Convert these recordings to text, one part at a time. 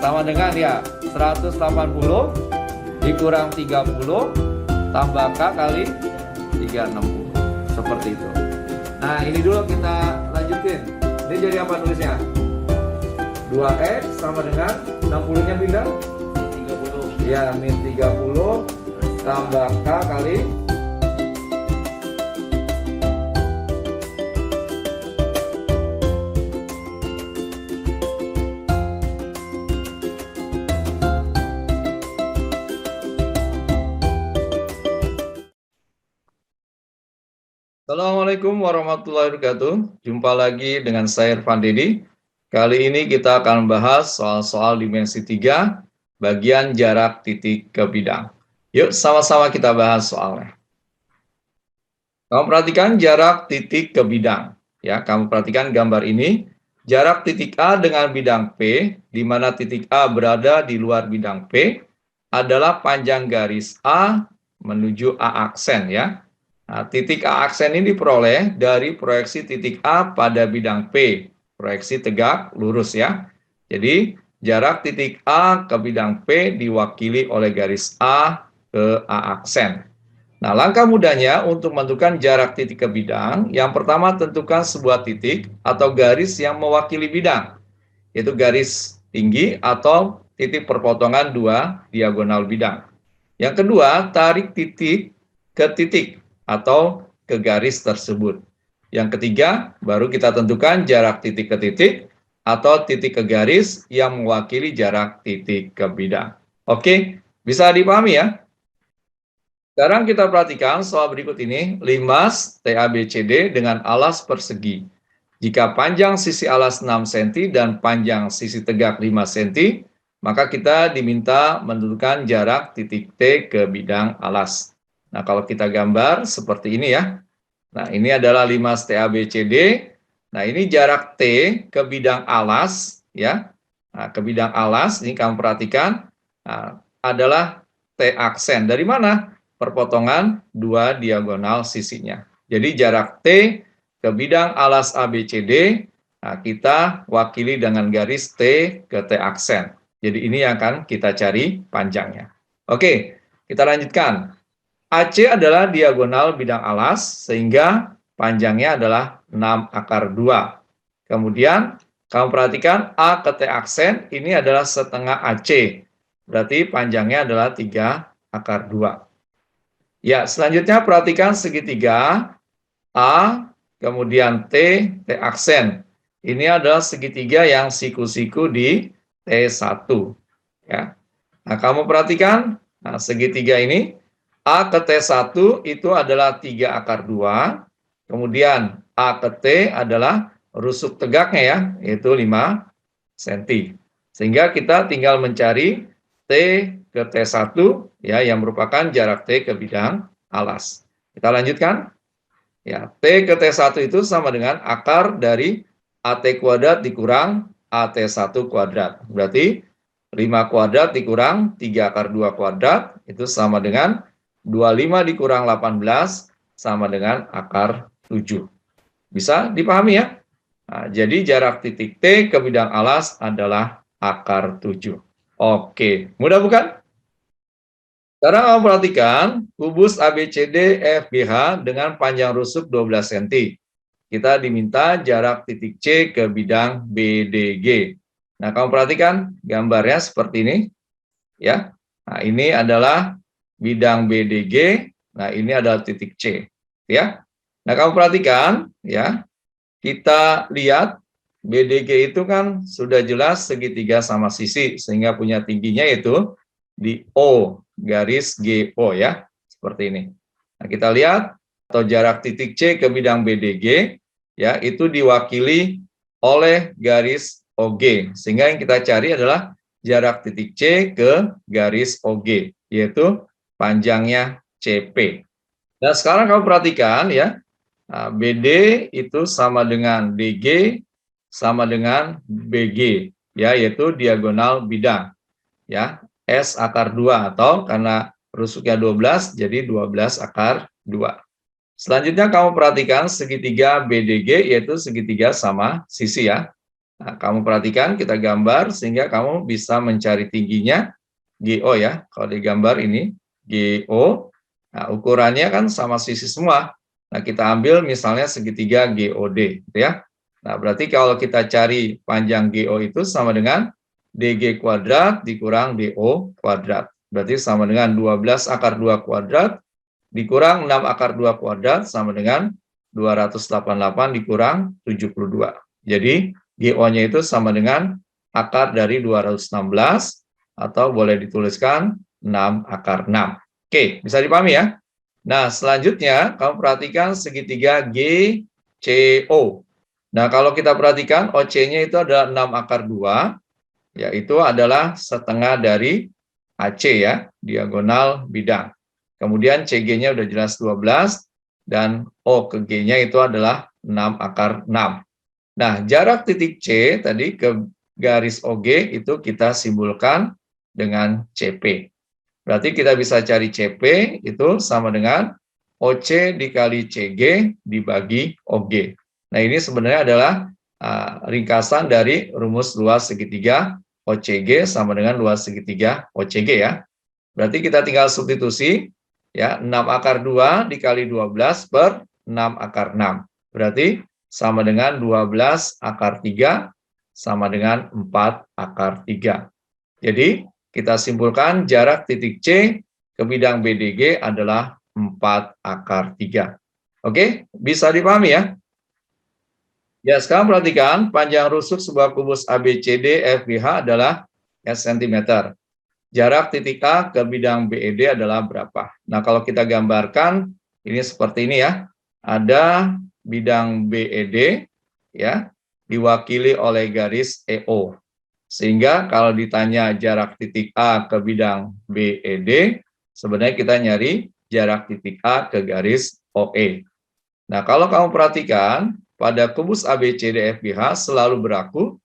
sama dengan ya 180 dikurang 30 tambah K kali 360 seperti itu. Nah ini dulu kita lanjutin. Ini jadi apa tulisnya? 2X sama dengan 60 nya pindah 30 ya, min 30 tambah K kali. Assalamualaikum warahmatullahi wabarakatuh. Jumpa lagi dengan saya Irfan Dedi. Kali ini kita akan membahas soal-soal dimensi 3, bagian jarak titik ke bidang. Yuk sama-sama kita bahas soalnya. Kamu perhatikan jarak titik ke bidang. Ya, kamu perhatikan gambar ini. Jarak titik A dengan bidang P, di mana titik A berada di luar bidang P, adalah panjang garis A menuju A aksen ya. Nah, titik A aksen ini diperoleh dari proyeksi titik A pada bidang P, proyeksi tegak lurus ya. Jadi, jarak titik A ke bidang P diwakili oleh garis A ke A aksen. Nah, langkah mudahnya untuk menentukan jarak titik ke bidang, yang pertama tentukan sebuah titik atau garis yang mewakili bidang, yaitu garis tinggi atau titik perpotongan dua diagonal bidang. Yang kedua, tarik titik ke titik atau ke garis tersebut. Yang ketiga, baru kita tentukan jarak titik ke titik atau titik ke garis yang mewakili jarak titik ke bidang. Oke, bisa dipahami ya? Sekarang kita perhatikan soal berikut ini, limas TABCD dengan alas persegi. Jika panjang sisi alas 6 cm dan panjang sisi tegak 5 cm, maka kita diminta menentukan jarak titik T ke bidang alas. Nah, kalau kita gambar seperti ini ya. Nah, ini adalah limas TABCD. Nah, ini jarak T ke bidang alas ya. Nah, ke bidang alas ini kamu perhatikan adalah T aksen. Dari mana? Perpotongan dua diagonal sisinya. Jadi jarak T ke bidang alas ABCD kita wakili dengan garis T ke T aksen. Jadi ini yang akan kita cari panjangnya. Oke, kita lanjutkan. AC adalah diagonal bidang alas, sehingga panjangnya adalah 6 akar 2. Kemudian, kamu perhatikan A ke T aksen, ini adalah setengah AC. Berarti panjangnya adalah 3 akar 2. Ya, selanjutnya perhatikan segitiga A, kemudian T, T aksen. Ini adalah segitiga yang siku-siku di T1. Ya. Nah, kamu perhatikan, segitiga ini, A ke T1 itu adalah 3 akar 2, kemudian A ke T adalah rusuk tegaknya ya, yaitu 5 cm. Sehingga kita tinggal mencari T ke T1 ya, yang merupakan jarak T ke bidang alas. Kita lanjutkan. Ya, T ke T1 itu sama dengan akar dari AT kuadrat dikurang AT1 kuadrat. Berarti 5 kuadrat dikurang 3 akar 2 kuadrat itu sama dengan 25 dikurang 18 sama dengan akar 7. Bisa dipahami ya? Nah, jadi jarak titik T ke bidang alas adalah akar 7. Oke, mudah bukan? Sekarang kamu perhatikan kubus ABCD FBH dengan panjang rusuk 12 cm. Kita diminta jarak titik C ke bidang BDG. Nah, kamu perhatikan gambarnya seperti ini. Ya. Nah, ini adalah bidang BDG, nah ini adalah titik C, ya. Nah, kamu perhatikan, ya, kita lihat BDG itu kan sudah jelas segitiga sama sisi, sehingga punya tingginya itu di O, garis GO, ya, seperti ini. Nah, kita lihat, atau jarak titik C ke bidang BDG, ya, itu diwakili oleh garis OG, sehingga yang kita cari adalah jarak titik C ke garis OG, yaitu panjangnya CP. Dan sekarang kamu perhatikan ya, BD itu sama dengan DG sama dengan BG ya, yaitu diagonal bidang ya, S akar 2 atau karena rusuknya 12 jadi 12 akar 2. Selanjutnya kamu perhatikan segitiga BDG yaitu segitiga sama sisi ya. Nah, kamu perhatikan, kita gambar sehingga kamu bisa mencari tingginya GO ya. Kalau di gambar ini GO, nah ukurannya kan sama sisi semua. Nah, kita ambil misalnya segitiga GOD, gitu ya. Nah, berarti kalau kita cari panjang GO itu sama dengan DG kuadrat dikurang DO kuadrat. Berarti sama dengan 12 akar 2 kuadrat dikurang 6 akar 2 kuadrat sama dengan 288 dikurang 72. Jadi, GO-nya itu sama dengan akar dari 216 atau boleh dituliskan 6 akar 6. Oke, bisa dipahami ya? Nah, selanjutnya kamu perhatikan segitiga GCO. Nah, kalau kita perhatikan OC-nya itu adalah 6 akar 2, yaitu adalah setengah dari AC ya, diagonal bidang. Kemudian CG-nya udah jelas 12, dan O ke G-nya itu adalah 6 akar 6. Nah, jarak titik C tadi ke garis OG itu kita simbolkan dengan CP. Berarti kita bisa cari CP itu sama dengan OC dikali CG dibagi OG. Nah, ini sebenarnya adalah ringkasan dari rumus luas segitiga OCG sama dengan luas segitiga OCG ya. Berarti kita tinggal substitusi ya, 6 akar 2 dikali 12 per 6 akar 6. Berarti sama dengan 12 akar 3 sama dengan 4 akar 3. Jadi, kita simpulkan jarak titik C ke bidang BDG adalah 4 akar 3. Oke, bisa dipahami ya? Ya, sekarang perhatikan panjang rusuk sebuah kubus ABCD FBH adalah S cm. Jarak titik A ke bidang BED adalah berapa? Nah, kalau kita gambarkan, ini seperti ini ya. Ada bidang BED, ya, diwakili oleh garis EO. Sehingga kalau ditanya jarak titik A ke bidang BED, sebenarnya kita nyari jarak titik A ke garis OE. Nah, kalau kamu perhatikan, pada kubus ABCDFGH selalu berlaku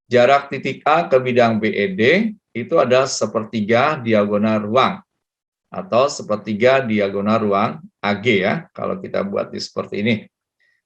jarak titik A ke bidang BED itu adalah sepertiga diagonal ruang atau sepertiga diagonal ruang AG ya, kalau kita buat di seperti ini.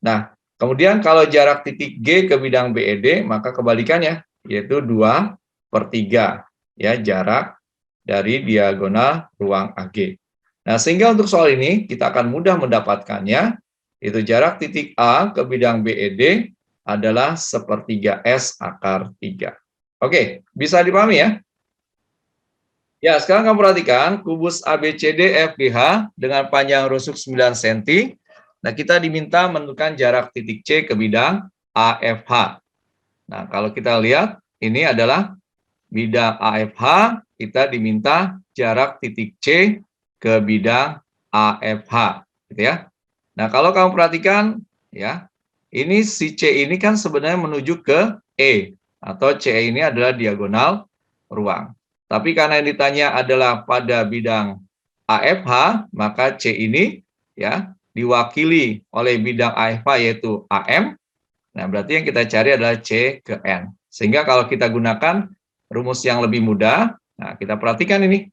Nah, kemudian kalau jarak titik G ke bidang BED, maka kebalikannya, yaitu 2/3 ya, jarak dari diagonal ruang AG. Nah, sehingga untuk soal ini kita akan mudah mendapatkannya, itu jarak titik A ke bidang BED adalah sepertiga S akar 3. Oke, bisa dipahami ya? Ya, sekarang kamu perhatikan kubus ABCD FGH dengan panjang rusuk 9 cm. Nah, kita diminta menentukan jarak titik C ke bidang AFH. Nah, kalau kita lihat, ini adalah bidang AFH, kita diminta jarak titik C ke bidang AFH, gitu ya. Nah, kalau kamu perhatikan, ya, ini si C ini kan sebenarnya menuju ke E, atau C ini adalah diagonal ruang. Tapi karena yang ditanya adalah pada bidang AFH, maka C ini ya diwakili oleh bidang AFH yaitu AM. Nah, berarti yang kita cari adalah C ke N. Sehingga kalau kita gunakan rumus yang lebih mudah, nah kita perhatikan ini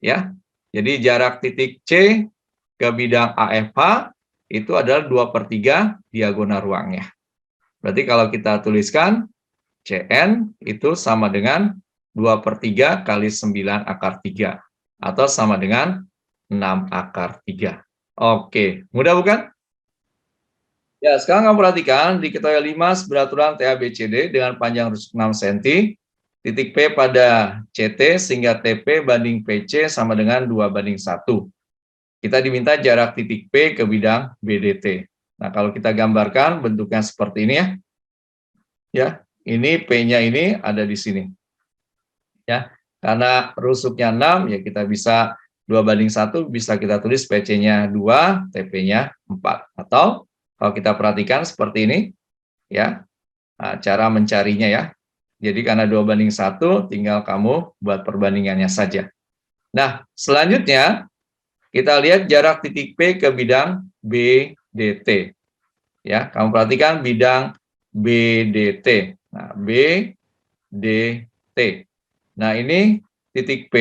ya. Jadi jarak titik C ke bidang AFH itu adalah 2/3 diagonal ruangnya. Berarti kalau kita tuliskan CN itu sama dengan 2/3 kali 9 akar 3. Atau sama dengan 6 akar 3. Oke, mudah bukan? Ya, sekarang kamu perhatikan, diketahui 5 seberaturan TABCD dengan panjang rusuk 6 cm, titik P pada CT sehingga TP banding PC sama dengan 2/1. Kita diminta jarak titik P ke bidang BDT. Nah, kalau kita gambarkan bentuknya seperti ini ya. Ya, ini P-nya ini ada di sini. Ya, karena rusuknya 6 ya kita bisa 2/1 bisa kita tulis PC-nya 2, TP-nya 4. Atau kalau kita perhatikan seperti ini ya. Nah, cara mencarinya ya. Jadi karena 2/1 tinggal kamu buat perbandingannya saja. Nah, selanjutnya kita lihat jarak titik P ke bidang BDT. Ya, kamu perhatikan bidang BDT. Nah, BDT. Nah, ini titik P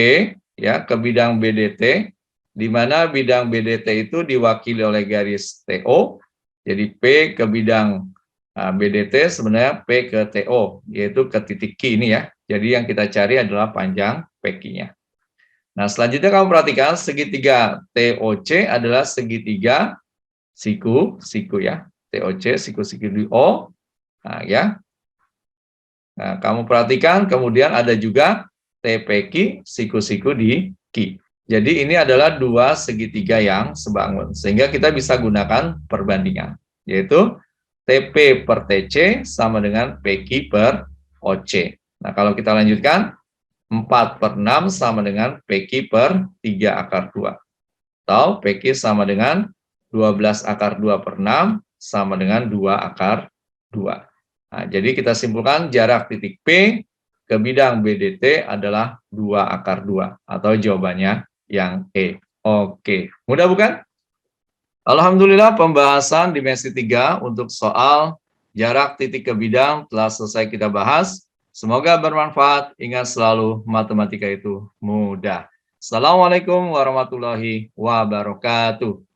ya ke bidang BDT, di mana bidang BDT itu diwakili oleh garis TO. Jadi P ke bidang Nah, BDT sebenarnya P ke TO, yaitu ke titik Q ini ya. Jadi yang kita cari adalah panjang PQ-nya. Nah, selanjutnya kamu perhatikan segitiga TOC adalah segitiga siku ya. TOC, siku-siku di O. Nah, ya. Nah, kamu perhatikan kemudian ada juga TPQ, siku-siku di Q. Jadi ini adalah dua segitiga yang sebangun. Sehingga kita bisa gunakan perbandingan. Yaitu TP per TC sama dengan PQ per OC. Nah, kalau kita lanjutkan, 4 per 6 sama dengan PQ per 3 akar 2. Atau PQ sama dengan 12 akar 2 per 6 sama dengan 2 akar 2. Nah, jadi kita simpulkan jarak titik P ke bidang BDT adalah 2 akar 2. Atau jawabannya yang E. Oke, mudah bukan? Alhamdulillah pembahasan dimensi 3 untuk soal jarak titik ke bidang telah selesai kita bahas. Semoga bermanfaat. Ingat selalu matematika itu mudah. Assalamualaikum warahmatullahi wabarakatuh.